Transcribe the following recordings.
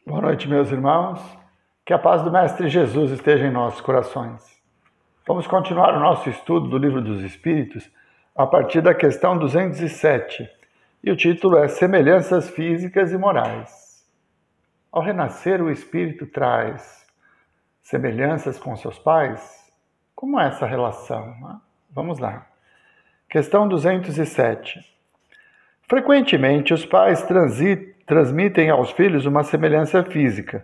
Boa noite, meus irmãos. Que a paz do Mestre Jesus esteja em nossos corações. Vamos continuar o nosso estudo do Livro dos Espíritos a partir da questão 207. E o título é Semelhanças Físicas e Morais. Ao renascer, o Espírito traz semelhanças com seus pais? Como é essa relação? Vamos lá. Questão 207. Frequentemente, os pais transmitem aos filhos uma semelhança física.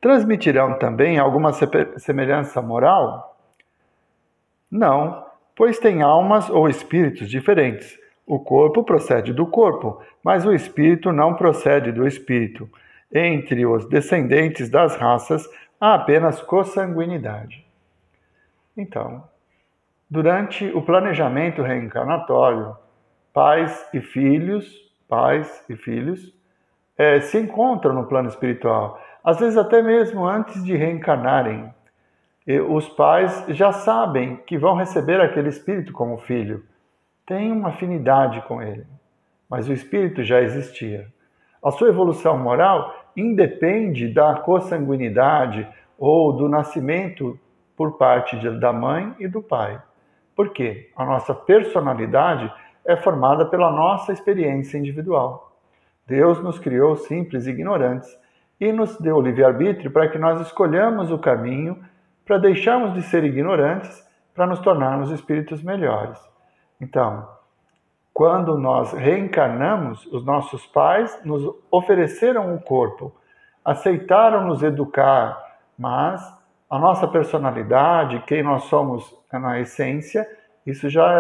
Transmitirão também alguma semelhança moral? Não, pois têm almas ou espíritos diferentes. O corpo procede do corpo, mas o espírito não procede do espírito. Entre os descendentes das raças há apenas consanguinidade. Então, durante o planejamento reencarnatório, pais e filhos se encontram no plano espiritual. Às vezes até mesmo antes de reencarnarem. Os pais já sabem que vão receber aquele espírito como filho. Tem uma afinidade com ele, mas o espírito já existia. A sua evolução moral independe da consanguinidade ou do nascimento por parte da mãe e do pai. Por quê? A nossa personalidade é formada pela nossa experiência individual. Deus nos criou simples e ignorantes e nos deu o livre-arbítrio para que nós escolhamos o caminho para deixarmos de ser ignorantes para nos tornarmos espíritos melhores. Então, quando nós reencarnamos, os nossos pais nos ofereceram o corpo, aceitaram nos educar, mas a nossa personalidade, quem nós somos na essência, isso já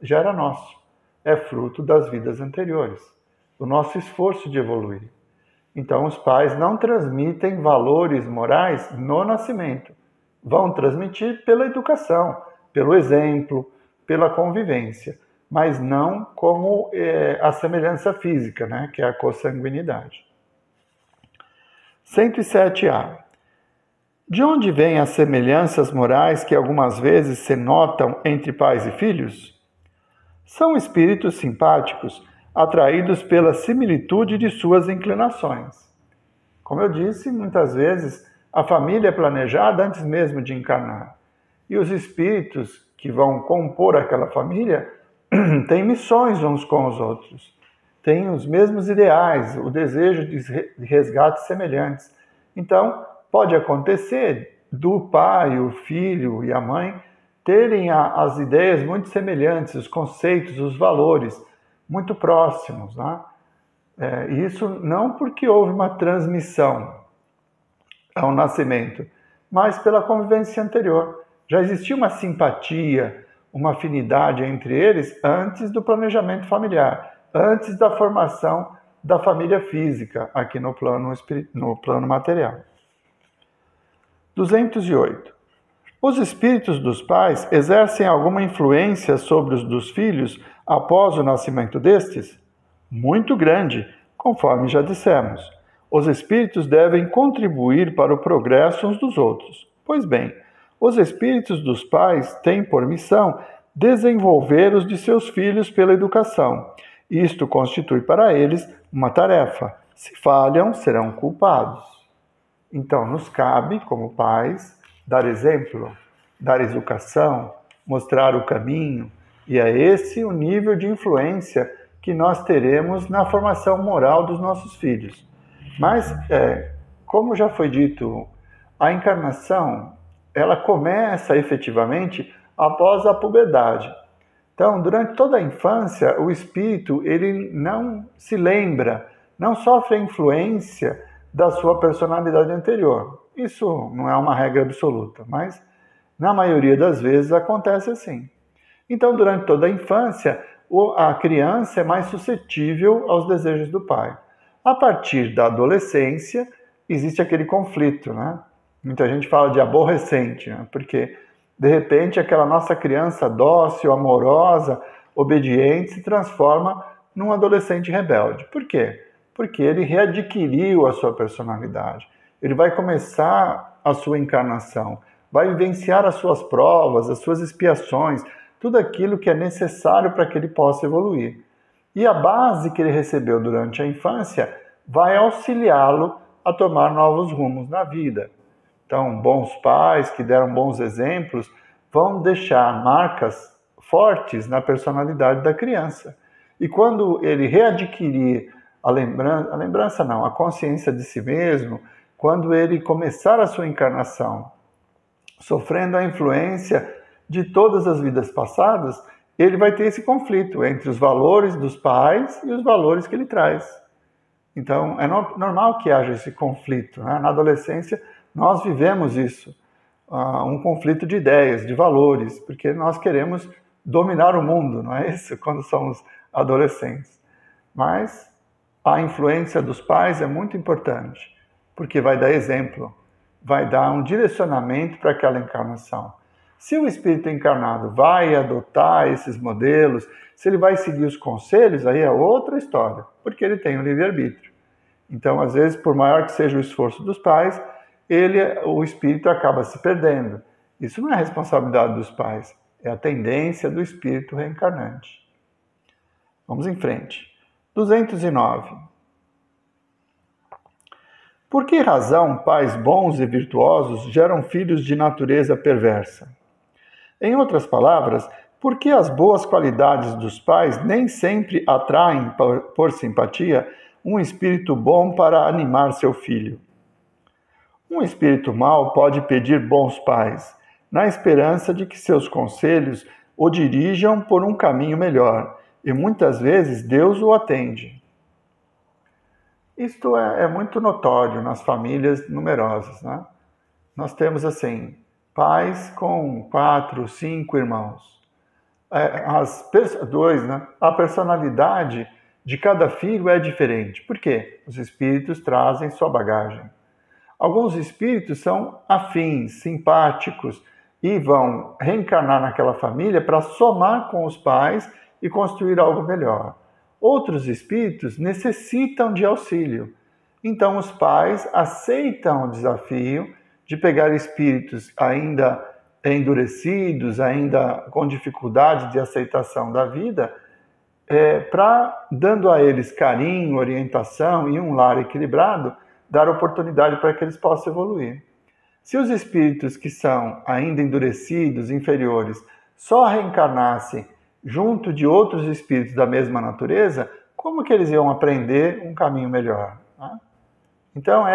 era nosso. É fruto das vidas anteriores, do nosso esforço de evoluir. Então, os pais não transmitem valores morais no nascimento. Vão transmitir pela educação, pelo exemplo, pela convivência, mas não como a semelhança física, né, que é a consanguinidade. 107A. De onde vêm as semelhanças morais que algumas vezes se notam entre pais e filhos? São espíritos simpáticos, atraídos pela similitude de suas inclinações. Como eu disse, muitas vezes a família é planejada antes mesmo de encarnar. E os espíritos que vão compor aquela família têm missões uns com os outros. Têm os mesmos ideais, o desejo de resgates semelhantes. Então, pode acontecer do pai, o filho e a mãe terem as ideias muito semelhantes, os conceitos, os valores muito próximos, né? Isso não porque houve uma transmissão ao nascimento, mas pela convivência anterior. Já existia uma simpatia, uma afinidade entre eles antes do planejamento familiar, antes da formação da família física aqui no plano material. 208. Os espíritos dos pais exercem alguma influência sobre os dos filhos após o nascimento destes? Muito grande, conforme já dissemos. Os espíritos devem contribuir para o progresso uns dos outros. Pois bem, os espíritos dos pais têm por missão desenvolver os de seus filhos pela educação. Isto constitui para eles uma tarefa. Se falham, serão culpados. Então, nos cabe, como pais, dar exemplo, dar educação, mostrar o caminho, e é esse o nível de influência que nós teremos na formação moral dos nossos filhos. Mas, como já foi dito, a encarnação, ela começa efetivamente após a puberdade. Então, durante toda a infância, o espírito ele não se lembra, não sofre a influência da sua personalidade anterior. Isso não é uma regra absoluta, mas na maioria das vezes acontece assim. Então, durante toda a infância, a criança é mais suscetível aos desejos do pai. A partir da adolescência, existe aquele conflito, né? Muita gente fala de aborrecente, né? Porque, de repente, aquela nossa criança dócil, amorosa, obediente, se transforma num adolescente rebelde. Por quê? Porque ele readquiriu a sua personalidade. Ele vai começar a sua encarnação, vai vivenciar as suas provas, as suas expiações, tudo aquilo que é necessário para que ele possa evoluir. E a base que ele recebeu durante a infância vai auxiliá-lo a a tomar novos rumos na vida. Então, bons pais que deram bons exemplos vão deixar marcas fortes na personalidade da criança. E quando ele readquirir a consciência de si mesmo, quando ele começar a sua encarnação, sofrendo a influência de todas as vidas passadas, ele vai ter esse conflito entre os valores dos pais e os valores que ele traz. Então, é normal que haja esse conflito, né? Na adolescência, nós vivemos isso, um conflito de ideias, de valores, porque nós queremos dominar o mundo, não é isso? Quando somos adolescentes. Mas a influência dos pais é muito importante, porque vai dar exemplo, vai dar um direcionamento para aquela encarnação. Se o espírito encarnado vai adotar esses modelos, se ele vai seguir os conselhos, aí é outra história, porque ele tem o livre-arbítrio. Então, às vezes, por maior que seja o esforço dos pais, o espírito acaba se perdendo. Isso não é responsabilidade dos pais, é a tendência do espírito reencarnante. Vamos em frente. 209. Por que razão pais bons e virtuosos geram filhos de natureza perversa? Em outras palavras, por que as boas qualidades dos pais nem sempre atraem por simpatia um espírito bom para animar seu filho? Um espírito mau pode pedir bons pais, na esperança de que seus conselhos o dirijam por um caminho melhor, e muitas vezes Deus o atende. Isto é muito notório nas famílias numerosas, né? Nós temos assim, pais com 4, 5 irmãos. A personalidade de cada filho é diferente. Por quê? Os espíritos trazem sua bagagem. Alguns espíritos são afins, simpáticos e vão reencarnar naquela família para somar com os pais e construir algo melhor. Outros espíritos necessitam de auxílio. Então os pais aceitam o desafio de pegar espíritos ainda endurecidos, ainda com dificuldade de aceitação da vida, dando a eles carinho, orientação e um lar equilibrado, dar oportunidade para que eles possam evoluir. Se os espíritos que são ainda endurecidos, inferiores, só reencarnassem junto de outros espíritos da mesma natureza, como que eles iam aprender um caminho melhor? Né? Então,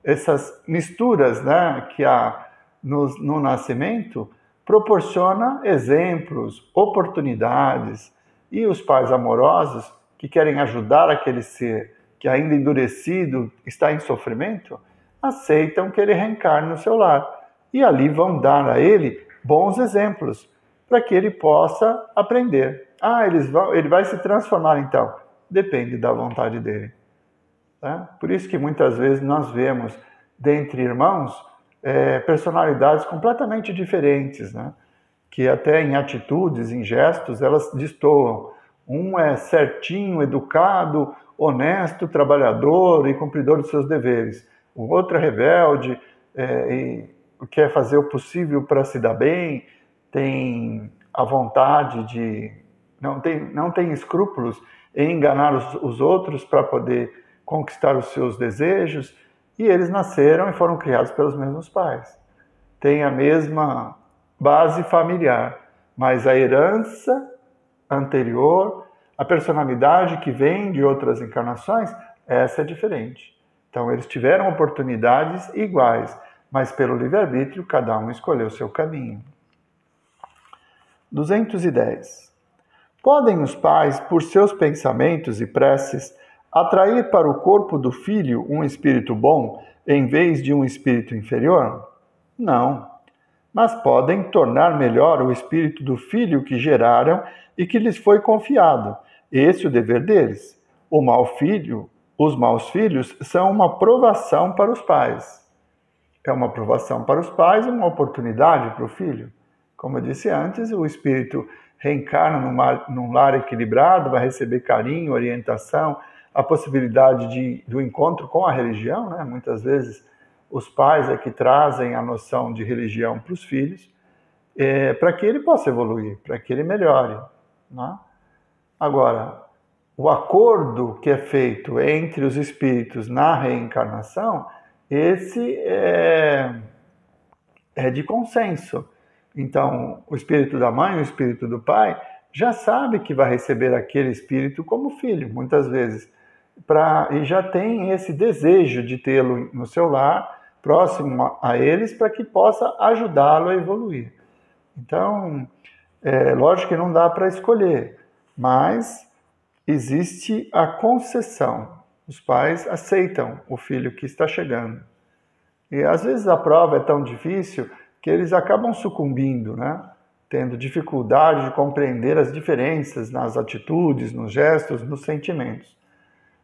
essas misturas, né, que há no nascimento proporciona exemplos, oportunidades, e os pais amorosos que querem ajudar aquele ser que ainda endurecido está em sofrimento, aceitam que ele reencarne no seu lar. E ali vão dar a ele bons exemplos, para que ele possa aprender. Ele vai se transformar então. Depende da vontade dele. Tá? Por isso que muitas vezes nós vemos, dentre irmãos, personalidades completamente diferentes, né? Que até em atitudes, em gestos, elas destoam. Um é certinho, educado, honesto, trabalhador e cumpridor dos seus deveres. O outro é rebelde e quer fazer o possível para se dar bem, tem a vontade de... não tem escrúpulos em enganar os outros para poder conquistar os seus desejos, e eles nasceram e foram criados pelos mesmos pais. Tem a mesma base familiar, mas a herança anterior, a personalidade que vem de outras encarnações, essa é diferente. Então eles tiveram oportunidades iguais, mas pelo livre-arbítrio cada um escolheu seu caminho. 210. Podem os pais, por seus pensamentos e preces, atrair para o corpo do filho um espírito bom em vez de um espírito inferior? Não. Mas podem tornar melhor o espírito do filho que geraram e que lhes foi confiado. Esse é o dever deles. Os maus filhos são uma provação para os pais. É uma provação para os pais e uma oportunidade para o filho. Como eu disse antes, o espírito reencarna num lar equilibrado, vai receber carinho, orientação, a possibilidade do encontro com a religião, né? Muitas vezes os pais é que trazem a noção de religião para os filhos, para que ele possa evoluir, para que ele melhore. Né? Agora, o acordo que é feito entre os espíritos na reencarnação, esse é de consenso. Então, o espírito da mãe e o espírito do pai já sabe que vai receber aquele espírito como filho, muitas vezes, e já tem esse desejo de tê-lo no seu lar, próximo a eles, para que possa ajudá-lo a evoluir. Então, lógico que não dá para escolher, mas existe a concessão. Os pais aceitam o filho que está chegando. E às vezes a prova é tão difícil que eles acabam sucumbindo, né? Tendo dificuldade de compreender as diferenças nas atitudes, nos gestos, nos sentimentos.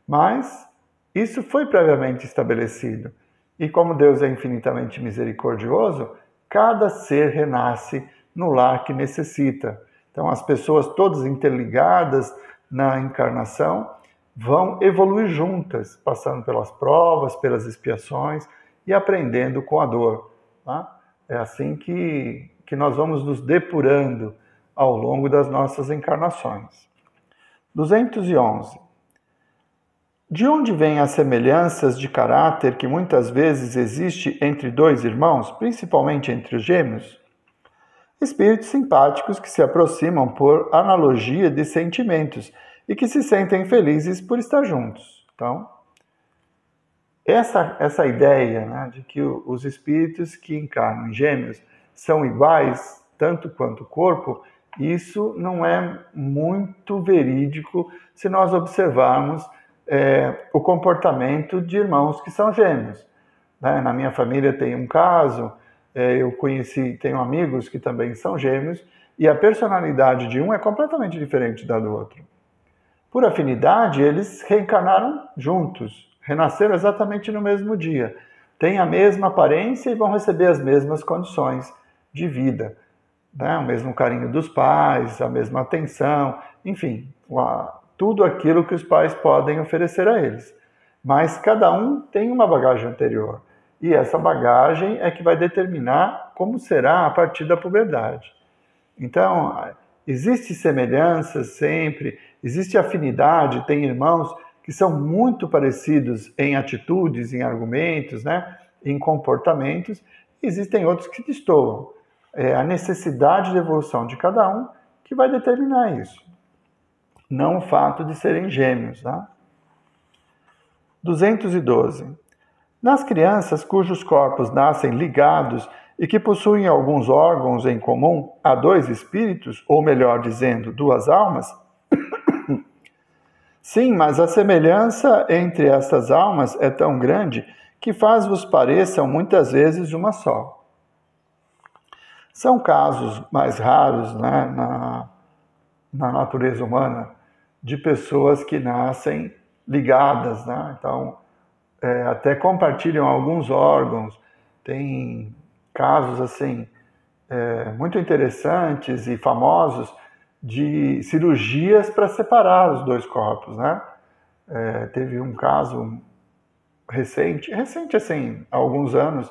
Mas isso foi previamente estabelecido. E como Deus é infinitamente misericordioso, cada ser renasce no lar que necessita. Então as pessoas todas interligadas na encarnação vão evoluir juntas, passando pelas provas, pelas expiações e aprendendo com a dor. Tá? É assim que nós vamos nos depurando ao longo das nossas encarnações. 211. De onde vêm as semelhanças de caráter que muitas vezes existe entre dois irmãos, principalmente entre os gêmeos? Espíritos simpáticos que se aproximam por analogia de sentimentos e que se sentem felizes por estar juntos. Então, essa ideia, né, de que os espíritos que encarnam em gêmeos são iguais, tanto quanto o corpo, isso não é muito verídico se nós observarmos o comportamento de irmãos que são gêmeos. Né? Na minha família tem um caso, eu tenho amigos que também são gêmeos, e a personalidade de um é completamente diferente da do outro. Por afinidade, eles reencarnaram juntos, renasceram exatamente no mesmo dia, têm a mesma aparência e vão receber as mesmas condições de vida, né? O mesmo carinho dos pais, a mesma atenção, enfim, tudo aquilo que os pais podem oferecer a eles. Mas cada um tem uma bagagem anterior, e essa bagagem é que vai determinar como será a partir da puberdade. Então, existe semelhanças sempre, existe afinidade, tem irmãos que são muito parecidos em atitudes, em argumentos, né, em comportamentos, e existem outros que destoam. É a necessidade de evolução de cada um que vai determinar isso, não o fato de serem gêmeos. Tá? 212. Nas crianças cujos corpos nascem ligados e que possuem alguns órgãos em comum, há dois espíritos, ou melhor dizendo, duas almas? Sim, mas a semelhança entre estas almas é tão grande que faz-vos pareçam muitas vezes uma só. São casos mais raros, né, na natureza humana de pessoas que nascem ligadas, né? Então, até compartilham alguns órgãos. Tem casos assim muito interessantes e famosos de cirurgias para separar os dois corpos, né? Teve um caso recente assim, há alguns anos,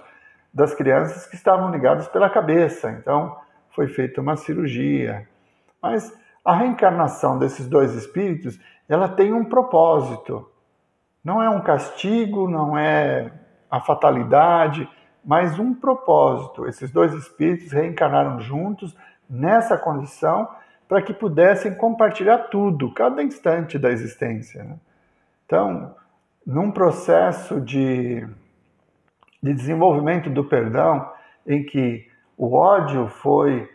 das crianças que estavam ligadas pela cabeça. Então, foi feita uma cirurgia. Mas a reencarnação desses dois espíritos, ela tem um propósito. Não é um castigo, não é a fatalidade, mas um propósito. Esses dois espíritos reencarnaram juntos nessa condição para que pudessem compartilhar tudo, cada instante da existência. Né? Então, num processo de desenvolvimento do perdão, em que o ódio foi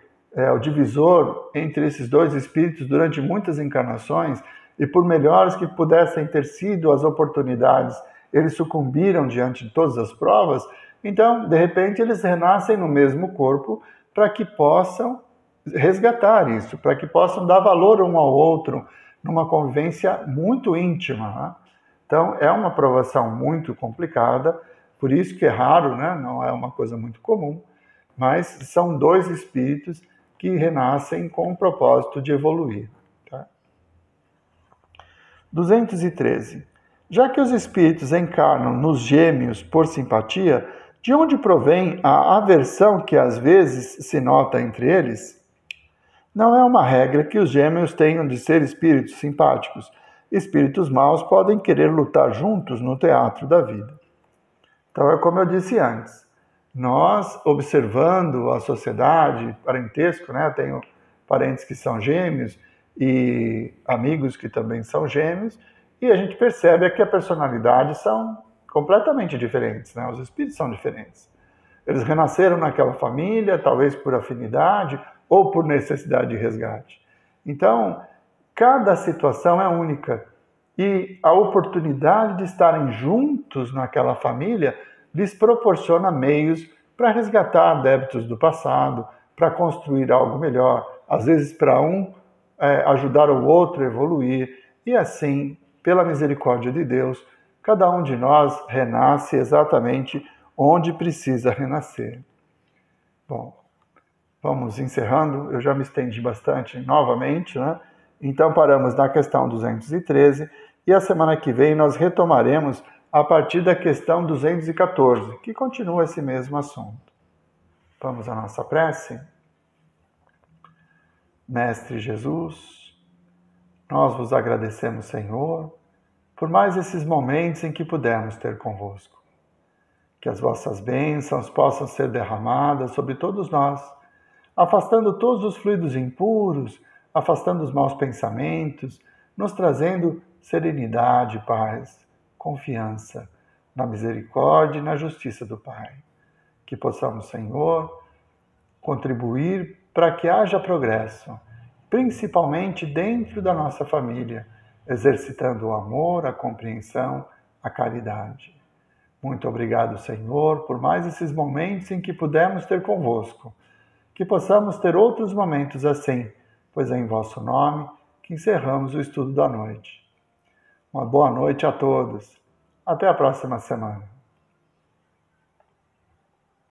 o divisor entre esses dois espíritos durante muitas encarnações, e por melhores que pudessem ter sido as oportunidades, eles sucumbiram diante de todas as provas. Então, de repente, eles renascem no mesmo corpo para que possam resgatar isso, para que possam dar valor um ao outro numa convivência muito íntima. Né? Então, é uma provação muito complicada, por isso que é raro, né? Não é uma coisa muito comum, mas são dois espíritos que renascem com o propósito de evoluir. 213. Já que os espíritos encarnam nos gêmeos por simpatia, de onde provém a aversão que às vezes se nota entre eles? Não é uma regra que os gêmeos tenham de ser espíritos simpáticos. espíritos maus podem querer lutar juntos no teatro da vida. Então é como eu disse antes, nós observando a sociedade, parentesco, né? Eu tenho parentes que são gêmeos e amigos que também são gêmeos, e a gente percebe que a personalidade são completamente diferentes, né? Os espíritos são diferentes. Eles renasceram naquela família, talvez por afinidade ou por necessidade de resgate. Então, cada situação é única e a oportunidade de estarem juntos naquela família lhes proporciona meios para resgatar débitos do passado, para construir algo melhor, às vezes para ajudar o outro a evoluir, e assim, pela misericórdia de Deus, cada um de nós renasce exatamente onde precisa renascer. Bom, vamos encerrando, eu já me estendi bastante novamente, né? Então paramos na questão 213 e a semana que vem nós retomaremos a partir da questão 214, que continua esse mesmo assunto. Vamos à nossa prece? Mestre Jesus, nós vos agradecemos, Senhor, por mais esses momentos em que pudemos ter convosco. Que as vossas bênçãos possam ser derramadas sobre todos nós, afastando todos os fluidos impuros, afastando os maus pensamentos, nos trazendo serenidade, paz, confiança na misericórdia e na justiça do Pai. Que possamos, Senhor, contribuir para que haja progresso, principalmente dentro da nossa família, exercitando o amor, a compreensão, a caridade. Muito obrigado, Senhor, por mais esses momentos em que pudemos ter convosco. Que possamos ter outros momentos assim, pois é em vosso nome que encerramos o estudo da noite. Uma boa noite a todos. Até a próxima semana.